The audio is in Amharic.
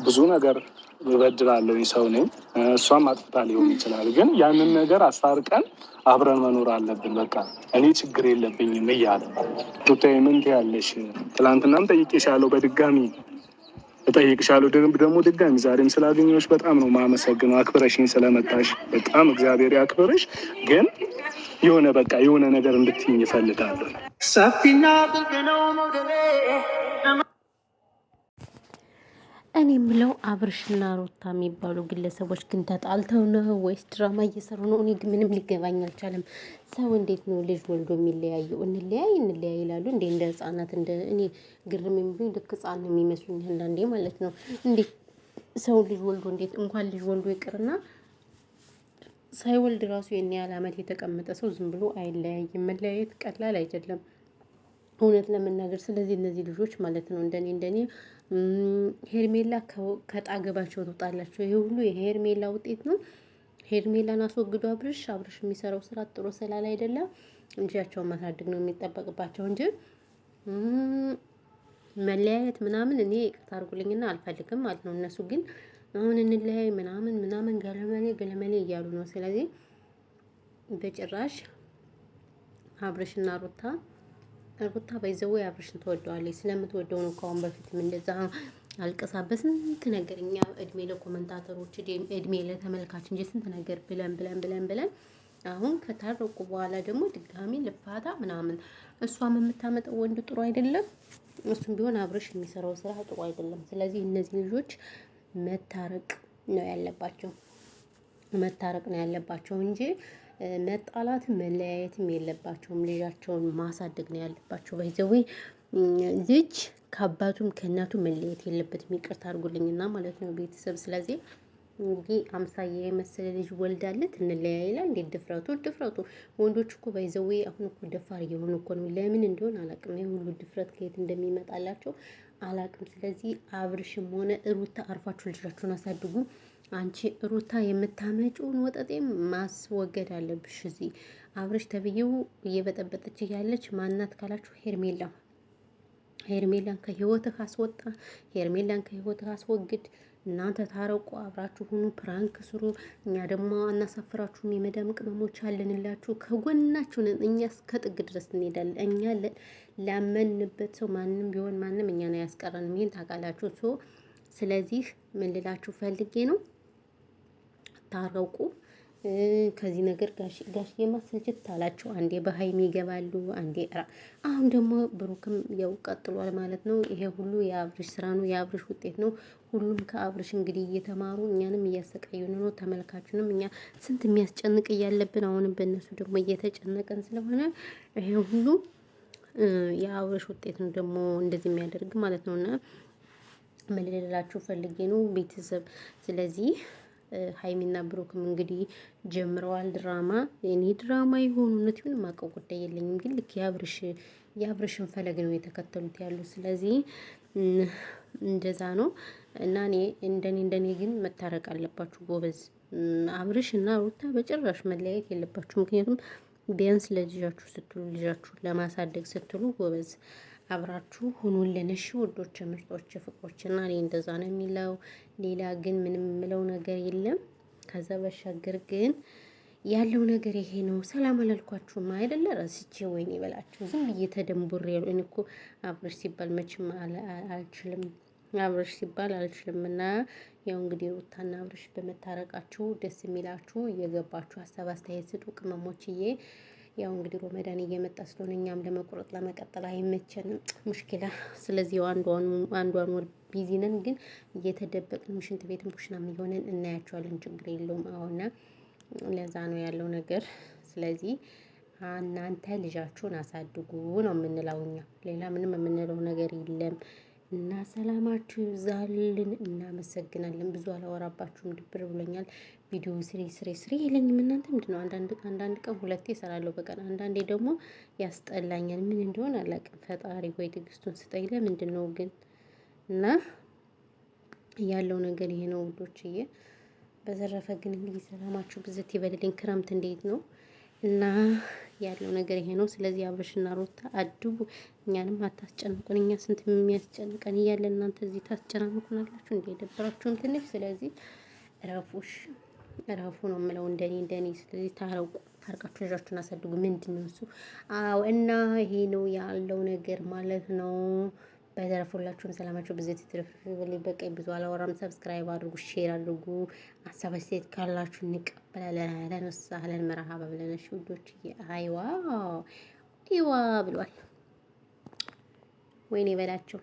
ብዙ ነገር እበድላለሁ ሰው ነኝ። እሷም አጥፍታ ሊሆን ይችላል። ግን ያንን ነገር አስታርቀን አብረን መኖር አለብን። በቃ እኔ ችግር የለብኝም እያለ ሩታዬ ምን ትያለሽ? ትላንትናም ጠይቄሻለሁ፣ በድጋሚ እጠይቅሻለሁ ደግሞ ድጋሚ ዛሬም ስላገኘሁሽ በጣም ነው የማመሰግነው። አክብረሽኝ ስለመጣሽ በጣም እግዚአብሔር ያክብርሽ። ግን የሆነ በቃ የሆነ ነገር እንድትይኝ እፈልጋለሁ። ሰፊና ጥልቅ ነው መውደዴ። እኔ የምለው አብርሽና ሩታ የሚባሉ ግለሰቦች ግን ተጣልተው ነው ወይስ ድራማ እየሰሩ ነው? እኔ ግን ምንም ሊገባኝ አልቻለም። ሰው እንዴት ነው ልጅ ወልዶ የሚለያየው? እንለያይ ይላሉ እንዴ? እንደ ህጻናት እንደ እኔ ግርም የሚሉኝ ልክ ህጻን ነው የሚመስሉኝ አንዳንዴ ማለት ነው። እንዴት ሰው ልጅ ወልዶ እንዴት እንኳን ልጅ ወልዶ ይቅርና ሳይወልድ ራሱ የኔ ያህል አመት የተቀመጠ ሰው ዝም ብሎ አይለያይም። መለያየት ቀላል አይደለም እውነት ለመናገር። ስለዚህ እነዚህ ልጆች ማለት ነው እንደኔ ሄርሜላ ከጣገባቸው ትወጣላቸው። ይሄ ሁሉ የሄርሜላ ውጤት ነው። ሄርሜላን አስወግዶ አብርሽ የሚሰራው ስራ ጥሩ ስላል አይደለም ልጃቸውን ማሳደግ ነው የሚጠበቅባቸው እንጂ መለያየት ምናምን እኔ ይቅርታ አድርጉልኝና አልፈልግም ማለት ነው። እነሱ ግን አሁን እንለያይ ምናምን ገለመሌ እያሉ ነው። ስለዚህ በጭራሽ አብርሽና ሩታ ባይዘው አብርሽን ትወደዋለች። ስለምትወደው ነው ከአሁን በፊትም እንደዛ አልቀሳ በስንት ነገር እኛ እድሜ ለኮመንታተሮች እድሜ ለተመልካች እንጂ ስንት ነገር ብለን አሁን ከታረቁ በኋላ ደግሞ ድጋሚ ልፋታ ምናምን እሷም የምታመጣው ወንድ ጥሩ አይደለም፣ እሱም ቢሆን አብርሽ የሚሰራው ስራ ጥሩ አይደለም። ስለዚህ እነዚህ ልጆች መታረቅ ነው ያለባቸው እንጂ መጣላት መለያየትም የለባቸውም። ልጃቸውን ማሳደግ ነው ያለባቸው። ባይዘዌ ልጅ ከአባቱም ከእናቱ መለየት የለበትም። ይቅርታ አድርጉልኝና ማለት ነው ቤተሰብ። ስለዚህ እንግዲህ አምሳዬ የመሰለ ልጅ ወልዳለት እንለያይላ። እንዴት ድፍረቱ! ወንዶች እኮ ባይዘዌ አሁን እኮ ደፋር እየሆኑ እኮ ነው። ለምን እንደሆነ አላውቅም። ይሄ ሁሉ ድፍረት ከየት እንደሚመጣላቸው አላውቅም። ስለዚህ አብርሽም ሆነ ሩታ አርፋችሁ ልጃችሁን አሳድጉ። አንቺ ሩታ የምታመጪውን ወጠጤም ማስወገድ አለብሽ። እዚህ አብርሽ ተብዬው እየበጠበጠች እያለች ማናት ካላችሁ ሄርሜላን ከህይወትህ አስወጣ። ሄርሜላን ከህይወትህ አስወግድ። እናንተ ታረቁ፣ አብራችሁ ሁኑ፣ ፕራንክ ስሩ። እኛ ደግሞ አናሳፍራችሁም። የመዳም ቅመሞች አለንላችሁ፣ ከጎናችሁ ነን። እኛ እስከ ጥግ ድረስ እንሄዳለን። እኛ ላመንበት ሰው ማንም ቢሆን ማንም እኛን አያስቀረንም። ይሄን ታውቃላችሁ። ስለዚህ ምን ልላችሁ ፈልጌ ነው፣ ታረቁ። ከዚህ ነገር ጋሽዬ ማስልችት አላቸው። አንዴ በሀይሚ ይገባሉ፣ አንዴ አሁን ደግሞ ብሩክም ያው ቀጥሏል ማለት ነው። ይሄ ሁሉ የአብርሽ ስራ ነው፣ የአብርሽ ውጤት ነው። ሁሉም ከአብርሽ እንግዲህ እየተማሩ እኛንም እያሰቃዩን ነው፣ ተመልካቹንም። እኛ ስንት የሚያስጨንቅ እያለብን አሁንም በእነሱ ደግሞ እየተጨነቀን ስለሆነ ይሄ ሁሉ የአብርሽ ውጤት ነው ደግሞ እንደዚህ የሚያደርግ ማለት ነውና ምን ልላችሁ ፈልጌ ነው ቤተሰብ። ስለዚህ ሀይሚና ብሩክም እንግዲህ ጀምረዋል ድራማ። እኔ ድራማ የሆኑ እውነት ይሁን የማውቀው ጉዳይ የለኝም፣ ግን ልክ የአብርሽን ፈለግ ነው የተከተሉት ያሉ። ስለዚህ እንደዛ ነው እና እኔ እንደኔ ግን መታረቅ አለባችሁ ጎበዝ። አብርሽ እና ሩታ በጭራሽ መለያየት የለባችሁ። ምክንያቱም ቢያንስ ለልጃችሁ ስትሉ ልጃችሁን ለማሳደግ ስትሉ ጎበዝ አብራችሁ ሁኑልን። እሺ ውዶች፣ ምርጦች፣ ፍቅሮች እና እኔ እንደዛ ነው የሚለው። ሌላ ግን ምንም የምለው ነገር የለም። ከዛ በሻገር ግን ያለው ነገር ይሄ ነው። ሰላም አላልኳችሁም አይደለ? ረስቼ ወይኔ በላችሁ ዝም ብዬ ተደንቡሬ ያለው እኔ እኮ አብርሽ ሲባል መቼም አልችልም። እና ያው እንግዲህ ሩታና አብርሽ በመታረቃችሁ ደስ የሚላችሁ እየገባችሁ ሀሳብ አስተያየት ስጡ ቅመሞችዬ። ያው እንግዲህ ሮመዳን እየመጣ ስለሆነ እኛም ለመቁረጥ ለመቀጠል አይመቸንም ሙሽኪላ። ስለዚህ አንዷን ወር ቢዚ ነን፣ ግን እየተደበቅን ሽንት ቤትም ኩሽናም እየሆነን እናያቸዋለን። ችግር የለውም። አሁን ለዛ ነው ያለው ነገር። ስለዚህ እናንተ ልጃችሁን አሳድጉ ነው የምንለው እኛ። ሌላ ምንም የምንለው ነገር የለም። እና ሰላማችሁ ይብዛልን። እናመሰግናለን። ብዙ አላወራባችሁም፣ ድብር ብሎኛል። ቪዲዮ ስሪ ይለኝም። እናንተ ምንድነው አንዳንድ ቀን ሁለቴ እሰራለሁ በቀን፣ አንዳንዴ ደግሞ ያስጠላኛል። ምን እንደሆነ አላውቅም። ፈጣሪ ሆይ ትዕግስቱን ስጠኝ። ለምንድን ነው ግን? እና ያለው ነገር ይሄ ነው ውዶችዬ። በተረፈ ግን እንግዲህ ሰላማችሁ ብዝት ይበልልኝ። ክረምት እንዴት ነው? እና ያለው ነገር ይሄ ነው። ስለዚህ አብርሽና ሩታ አድቡ፣ እኛንም አታስጨንቁን። እኛ ስንት የሚያስጨንቀን እያለ እናንተ እዚህ ታስጨናንቁናላችሁ እንደ የደበራችሁን ትንሽ። ስለዚህ እረፉሽ፣ እረፉ ነው የምለው እንደኔ። ስለዚህ ታርቃችሁ ልጃችሁን አሳድጉ። ምንድን ነው እሱ? አዎ። እና ይሄ ነው ያለው ነገር ማለት ነው። በተረፈ ሁላችሁም ሰላማችሁ ብዙ ትትረፍልኝ። በቀኝ ብዙ አላወራም። ሰብስክራይብ አድርጉ፣ ሼር አድርጉ። ሀሳብ አስተያየት ካላችሁ እንቀበላለን። አህለን ወሰህለን መርሀባ ብለነሽ ውዶች። አይዋ አይዋ ብሏል። ወይኔ በላቸው።